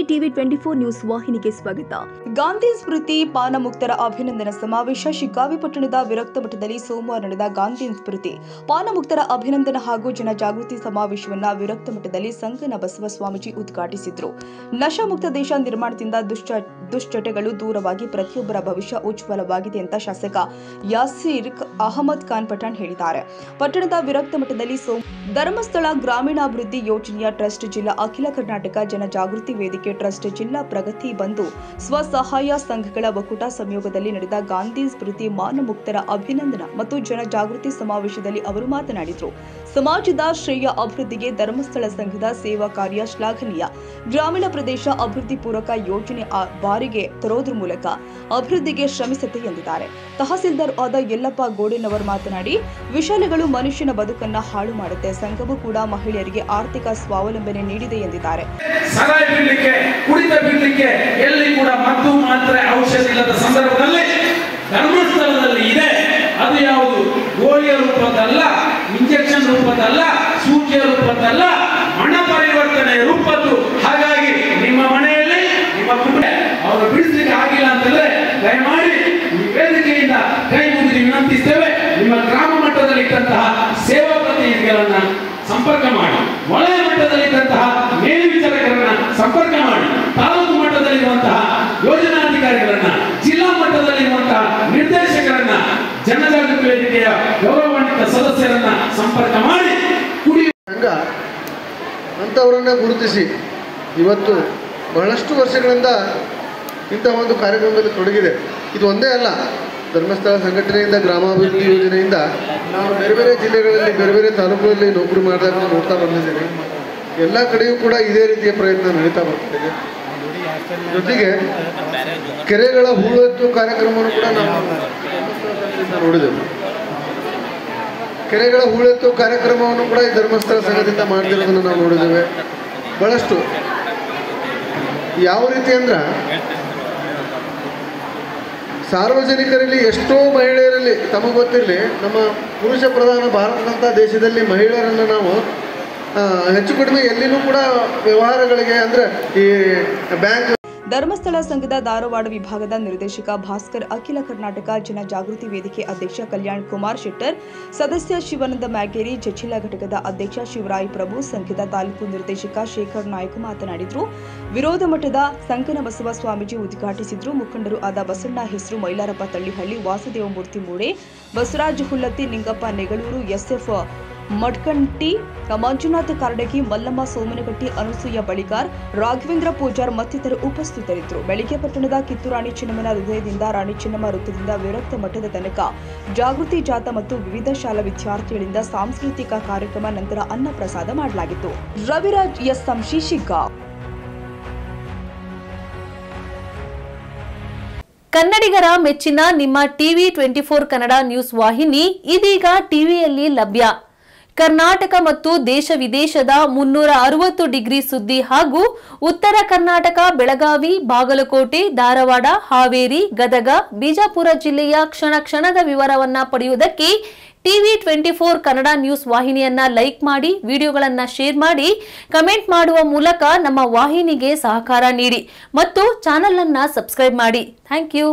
TV 24 news ವಾಹಿನಿಗೆ ಸ್ವಾಗತ. ಗಾಂಧಿ ಸ್ಮೃತಿ ಪಾನ ಮುಕ್ತರ ಅಭಿನಂದನಾ ಸಮಾವೇಶ ಶಿಗ್ಗಾವಿ ಪಟ್ಟಣದ ವಿರಕ್ತ ಮಠದಲ್ಲಿ ಸೋಮವಾರ ನಡೆದ ಗಾಂಧಿ ಸ್ಮೃತಿ ಪಾನ ಮುಕ್ತರ ಅಭಿನಂದನಾ ಹಾಗೂ ಜನಜಾಗೃತಿ ಸಮಾವೇಶವನ್ನು ವಿರಕ್ತ ಮಠದಲ್ಲಿ ಸಂಗನ ಬಸವ ಸ್ವಾಮೀಜಿ ಉದ್ಘಾಟಿಸಿದರು. ನಶಾಮುಕ್ತ ದೇಶ ನಿರ್ಮಾಣದಿಂದ ದುಶ್ಚಟಗಳು ದೂರವಾಗಿ ಪ್ರತಿಯೊಬ್ಬರ ಭವಿಷ್ಯ ಉಜ್ವಲವಾಗಿದೆ ಅಂತ ಶಾಸಕ ಯಾಸೀರ್ ಅಹಮದ್ ಖಾನ್ ಪಠಾಣ್ ಹೇಳಿದ್ದಾರೆ. ಪಟ್ಟಣದ ವಿರಕ್ತ ಮಠದಲ್ಲಿ ಧರ್ಮಸ್ಥಳ ಗ್ರಾಮೀಣಾಭಿವೃದ್ಧಿ ಯೋಜನೆಯ ಟ್ರಸ್ಟ್ ಜಿಲ್ಲಾ ಅಖಿಲ ಕರ್ನಾಟಕ ಜನಜಾಗೃತಿ ವೇದಿಕೆ ಟ್ರಸ್ಟ್ ಜಿಲ್ಲಾ ಪ್ರಗತಿ ಬಂಧು ಸ್ವಸಹಾಯ ಸಂಘಗಳ ಒಕ್ಕೂಟ ಸಂಯೋಗದಲ್ಲಿ ನಡೆದ ಗಾಂಧಿ ಸ್ಮೃತಿ ಮಾನಮುಕ್ತರ ಅಭಿನಂದನಾ ಮತ್ತು ಜನಜಾಗೃತಿ ಸಮಾವೇಶದಲ್ಲಿ ಅವರು ಮಾತನಾಡಿದರು. ಸಮಾಜದ ಶ್ರೇಯ ಅಭಿವೃದ್ಧಿಗೆ ಧರ್ಮಸ್ಥಳ ಸಂಘದ ಸೇವಾ ಕಾರ್ಯ ಶ್ಲಾಘನೀಯ. ಗ್ರಾಮೀಣ ಪ್ರದೇಶ ಅಭಿವೃದ್ಧಿ ಪೂರಕ ಯೋಜನೆ ಬಾರಿಗೆ ತರೋದ್ರ ಮೂಲಕ ಅಭಿವೃದ್ಧಿಗೆ ಶ್ರಮಿಸುತ್ತೆ ಎಂದಿದ್ದಾರೆ. ತಹಸೀಲ್ದಾರ್ ಆದ ಯಲ್ಲಪ್ಪ ಗೋಡೆನವರು ಮಾತನಾಡಿ, ವಿಷಯಗಳು ಮನುಷ್ಯನ ಬದುಕನ್ನ ಹಾಳು ಮಾಡುತ್ತೆ. ಸಂಘವು ಕೂಡ ಮಹಿಳೆಯರಿಗೆ ಆರ್ಥಿಕ ಸ್ವಾವಲಂಬನೆ ನೀಡಿದೆ ಎಂದಿದ್ದಾರೆ. ಸರಾಯಿ ಬಿಡ್ಲಿಕ್ಕೆ, ಕುಡಿತ ಬಿಡ್ಲಿಕ್ಕೆ ಎಲ್ಲಿ ಕೂಡ ಮದ್ದು ಮಾತ್ರೆ ಔಷಧ ಇಲ್ಲದ ಸಂದರ್ಭದಲ್ಲಿ ಧರ್ಮಸ್ಥಳದಲ್ಲಿ ಇದೆ. ಅದು ಯಾವುದು ಗೋಳಿಯ ರೂಪದಲ್ಲ, ಇಂಜೆಕ್ಷನ್ ರೂಪದಲ್ಲ, ಸೂಚಿಯ ರೂಪದಲ್ಲ, ಹಣ ಪರಿವರ್ತನೆ ರೂಪದ್ದು. ಹಾಗಾಗಿ ನಿಮ್ಮ ಮನೆಯಲ್ಲಿ ನಿಮ್ಮ ಕುಟುಂಬ ಅವರು ಬಿಡಿಸಲಿಕ್ಕೆ ಆಗಿಲ್ಲ ಅಂತಂದ್ರೆ ದಯಮಾಡಿ ಈ ವೇದಿಕೆಯಿಂದ ಕೈ ಮುಗಿದು ವಿನಂತಿಸ್ತೇವೆ. ನಿಮ್ಮ ಗ್ರಾಮ ಮಟ್ಟದಲ್ಲಿದ್ದಂತಹ ಸೇವಾ ಪ್ರತಿನಿಧಿಗಳನ್ನ ಸಂಪರ್ಕ ಮಾಡಿ, ವಲಯ ಮಟ್ಟದಲ್ಲಿದ್ದಂತಹ ಮೇಲ್ವಿಚಾರಕರನ್ನ ಸಂಪರ್ಕ ಮಾಡಿ, ತಾಲೂಕು ಮಟ್ಟದಲ್ಲಿರುವಂತಹ ಯೋಜನಾಧಿಕಾರಿಗಳನ್ನ, ಜಿಲ್ಲಾ ಮಟ್ಟದಲ್ಲಿರುವಂತಹ ನಿರ್ದೇಶಕರನ್ನ, ಜನಜಾಗೃತಿ ವೇದಿಕೆಯ ಗೌರವಾನ್ವಿತ ಸದಸ್ಯರನ್ನ ಸಂಪರ್ಕ ಮಾಡಿ ಸಂಘ ಅಂತವರನ್ನ ಗುರುತಿಸಿ ಇವತ್ತು ಬಹಳಷ್ಟು ವರ್ಷಗಳಿಂದ ಇಂತಹ ಒಂದು ಕಾರ್ಯಕ್ರಮದಲ್ಲಿ ತೊಡಗಿದೆ. ಇದು ಒಂದೇ ಅಲ್ಲ, ಧರ್ಮಸ್ಥಳ ಸಂಘಟನೆಯಿಂದ, ಗ್ರಾಮಾಭಿವೃದ್ಧಿ ಯೋಜನೆಯಿಂದ ನಾನು ಬೇರೆ ಬೇರೆ ಜಿಲ್ಲೆಗಳಲ್ಲಿ, ಬೇರೆ ಬೇರೆ ತಾಲೂಕುಗಳಲ್ಲಿ ನೌಕರಿ ಮಾಡಿದಾಗ ನೋಡ್ತಾ ಬಂದಿದ್ದೇನೆ. ಎಲ್ಲ ಕಡೆಯೂ ಕೂಡ ಇದೇ ರೀತಿಯ ಪ್ರಯತ್ನ ನಡೀತಾ ಬರ್ತಿದೆ. ಜೊತೆಗೆ ಕೆರೆಗಳ ಹೂಳೆತ್ತು ಕಾರ್ಯಕ್ರಮವನ್ನು ಕೂಡ ನಾವು ನೋಡಿದೆವು. ಕೆರೆಗಳ ಹೂಳೆತ್ತು ಕಾರ್ಯಕ್ರಮವನ್ನು ಕೂಡ ಈ ಧರ್ಮಸ್ಥಳ ಸಂಘದಿಂದ ಮಾಡ್ತಿರೋದನ್ನು ನಾವು ನೋಡಿದ್ದೇವೆ. ಬಹಳಷ್ಟು ಯಾವ ರೀತಿ ಅಂದ್ರೆ ಸಾರ್ವಜನಿಕರಲ್ಲಿ ಎಷ್ಟೋ ಮಹಿಳೆಯರಲ್ಲಿ ತಮಗೆ ಗೊತ್ತಿರಲಿ, ನಮ್ಮ ಪುರುಷ ಪ್ರಧಾನ ಭಾರತದಂಥ ದೇಶದಲ್ಲಿ ಮಹಿಳೆಯರನ್ನು ನಾವು ಹೆಚ್ಚು ಕಡಿಮೆ ಎಲ್ಲಿನೂ ಕೂಡ ವ್ಯವಹಾರಗಳಿಗೆ ಅಂದರೆ ಈ ಬ್ಯಾಂಕ್. ಧರ್ಮಸ್ಥಳ ಸಂಘದ ಧಾರವಾಡ ವಿಭಾಗದ ನಿರ್ದೇಶಕ ಭಾಸ್ಕರ್, ಅಖಿಲ ಕರ್ನಾಟಕ ಜನಜಾಗೃತಿ ವೇದಿಕೆ ಅಧ್ಯಕ್ಷ ಕಲ್ಯಾಣ್ ಕುಮಾರ್ ಶೆಟ್ಟರ್, ಸದಸ್ಯ ಶಿವಾನಂದ ಮ್ಯಾಗೇರಿ, ಜಚಿಲ ಘಟಕದ ಅಧ್ಯಕ್ಷ ಶಿವರಾಯ್ ಪ್ರಭು, ಸಂಘದ ತಾಲೂಕು ನಿರ್ದೇಶಕ ಶೇಖರ್ ನಾಯ್ಕ ಮಾತನಾಡಿದರು. ವಿರೋಧ ಮಠದ ಸಂಕನ ಬಸವ ಸ್ವಾಮೀಜಿ ಉದ್ಘಾಟಿಸಿದ್ರು. ಮುಖಂಡರು ಆದ ಬಸಣ್ಣ ಹೆಸರು, ಮೈಲಾರಪ್ಪ ತಳ್ಳಿಹಳ್ಳಿ, ವಾಸುದೇವಮೂರ್ತಿ ಮೂಡೆ, ಬಸವರಾಜ ಹುಲ್ಲತ್ತಿ, ನಿಂಗಪ್ಪ ನೆಗಳೂರು, ಎಸ್ಎಫ್ ಮಡ್ಕಂಟಿ, ಮಂಜುನಾಥ ಕಾರಡಗಿ, ಮಲ್ಲಮ್ಮ ಸೋಮನಗಟ್ಟಿ, ಅನುಸೂಯ ಬಳಿಗಾರ್, ರಾಘವೇಂದ್ರ ಪೂಜಾರ್ ಮತ್ತಿತರರು ಉಪಸ್ಥಿತರಿದ್ದರು. ಬೆಳಗ್ಗೆ ಪಟ್ಟಣದ ಕಿತ್ತೂರಾಣಿ ಚೆನ್ನಮ್ಮನ ಹೃದಯದಿಂದ ರಾಣಿ ಚೆನ್ನಮ್ಮ ವೃತ್ತದಿಂದ ವಿರಕ್ತ ಮಠದ ತನಕ ಜಾಗೃತಿ ಜಾಥಾ ಮತ್ತು ವಿವಿಧ ಶಾಲಾ ವಿದ್ಯಾರ್ಥಿಗಳಿಂದ ಸಾಂಸ್ಕೃತಿಕ ಕಾರ್ಯಕ್ರಮ, ನಂತರ ಅನ್ನ ಪ್ರಸಾದ ಮಾಡಲಾಗಿತ್ತು. ರವಿರಾಜ್ ಎಸ್ ಸಂಶಿ ಶಿಗ್ಗಾಂವ್. ಕನ್ನಡಿಗರ ಮೆಚ್ಚಿನ ನಿಮ್ಮ ಟಿವಿ 24 ಕನ್ನಡ ನ್ಯೂಸ್ ವಾಹಿನಿ ಇದೀಗ ಟಿವಿಯಲ್ಲಿ ಲಭ್ಯ. ಕರ್ನಾಟಕ ಮತ್ತು ದೇಶ ವಿದೇಶದ 360 ಡಿಗ್ರಿ ಸುದ್ದಿ ಹಾಗೂ ಉತ್ತರ ಕರ್ನಾಟಕ, ಬೆಳಗಾವಿ, ಬಾಗಲಕೋಟೆ, ಧಾರವಾಡ, ಹಾವೇರಿ, ಗದಗ, ಬಿಜಾಪುರ ಜಿಲ್ಲೆಯ ಕ್ಷಣ ಕ್ಷಣದ ವಿವರವನ್ನ ಪಡೆಯುವುದಕ್ಕೆ ಟಿವಿ 24 ಕನ್ನಡ ನ್ಯೂಸ್ ವಾಹಿನಿಯನ್ನ ಲೈಕ್ ಮಾಡಿ, ವಿಡಿಯೋಗಳನ್ನ ಶೇರ್ ಮಾಡಿ, ಕಮೆಂಟ್ ಮಾಡುವ ಮೂಲಕ ನಮ್ಮ ವಾಹಿನಿಗೆ ಸಹಕಾರ ನೀಡಿ ಮತ್ತು ಚಾನೆಲ್ ಅನ್ನ ಸಬ್ಸ್ಕ್ರೈಬ್ ಮಾಡಿ. Thank you.